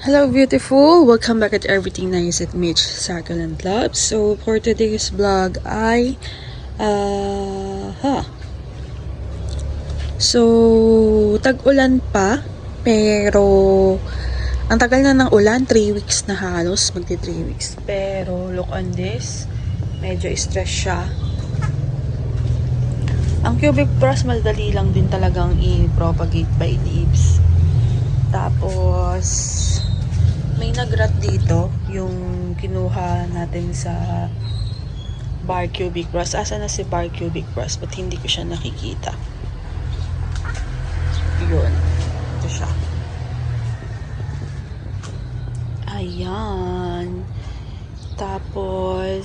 Hello beautiful! Welcome back at Everything Nice at Mitch Succulent Love. So for today's vlog ay So tag-ulan pa pero ang tagal na ng ulan, 3 weeks na halos, magti 3 weeks. Pero look on this, medyo stress siya. Ang cubic frost madali lang din talagang i-propagate by leaves. Tapos may nagrat dito yung kinuha natin sa bar cubic frost. Asa na si bar cubic frost? Ba't hindi ko siya nakikita? Yun. Ito siya. Ayan. Tapos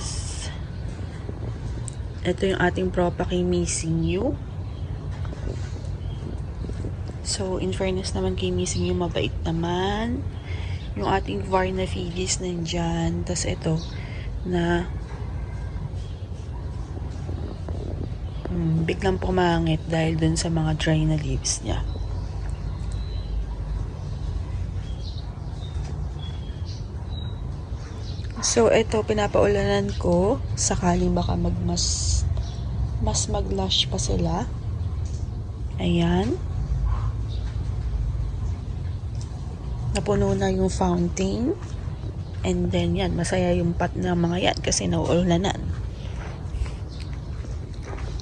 ito yung ating propa kay Missing You. So, in fairness naman kay Missing You, mabait naman. Yung ating Varna Phyllis nandyan. Tapos ito, na biglang pumangit dahil dun sa mga dry na leaves niya. So, ito, pinapaulanan ko. Sakaling baka mas mag-lush pa sila. Ayan. Napuno na yung fountain. And then, yan, masaya yung pot na mga yan kasi nauulanan.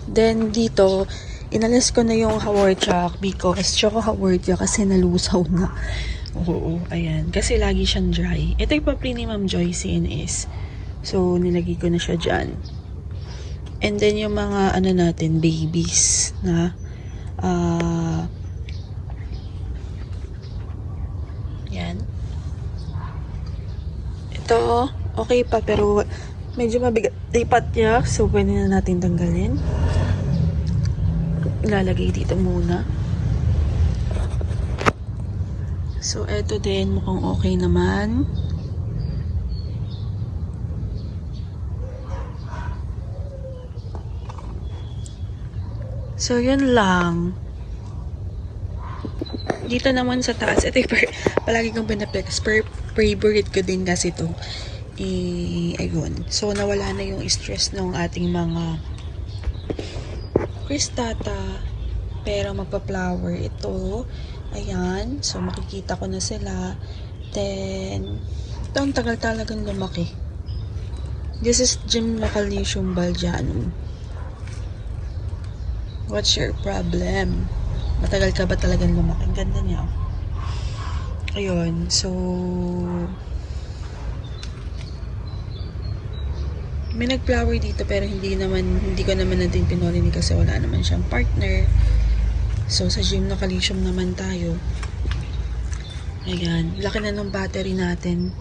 Then, dito, inalis ko na yung haworthia because choco haworthia kasi nalusaw na. Oo, ayan. Kasi lagi siyang dry. Ito yung papri ni Ma'am Joyce CNS. So, nilagay ko na siya dyan. And then, yung mga, natin, babies na, yan. Ito, okay pa, pero medyo mabigat lipat niya. So, pwede na natin tanggalin. Ilalagay dito muna. So, eto din, mukhang okay naman. So, yun lang. Dito naman sa taas, ito yung palagi kong pinaplex. Favorite ko din kasi ito. Ayun. So, nawala na yung stress ng ating mga cristata. Pero magpa-flower ito. Ayan. So, makikita ko na sila. Then, ito ang tagal talagang lumaki. This is Gymnocalcium baljanum. What's your problem? Matagal ka ba talagang lumaki? Ang ganda niya. Ayun. So, may nag-flower dito pero hindi ko naman natin pinolinig kasi wala naman siyang partner. So, sa Gymnocalcium naman tayo. Ayan. Laki na ng battery natin.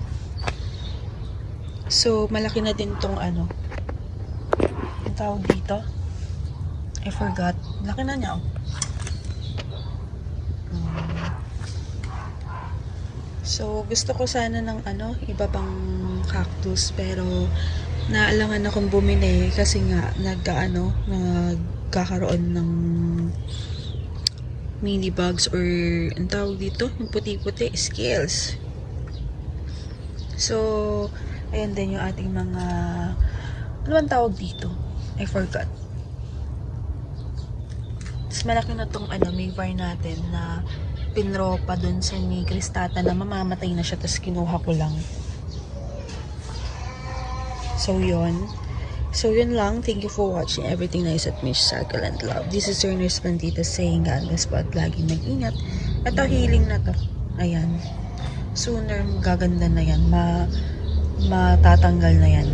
So, malaki na din tong ang tawag dito. I forgot. Laki na niya. So, gusto ko sana ng iba pang cactus pero naalangan akong bumili kasi nga nagkakaroon ng mini bugs or ang tawag dito, yung puti-puti, scales. So, ayan din yung ating mga ano ang tawag dito? I forgot. Mas malaki na tong mayvar natin na pinropa dun sa may cristata na mamamatay na siya tapos kinuha ko lang. So, yun lang. Thank you for watching Everything Nice at Mitch Succulent Love. This is your nurse Pandita saying God bless po at laging mag-ingat. Ito, healing na to. Ayan. Sooner, gaganda na yan. Matatanggal na yan.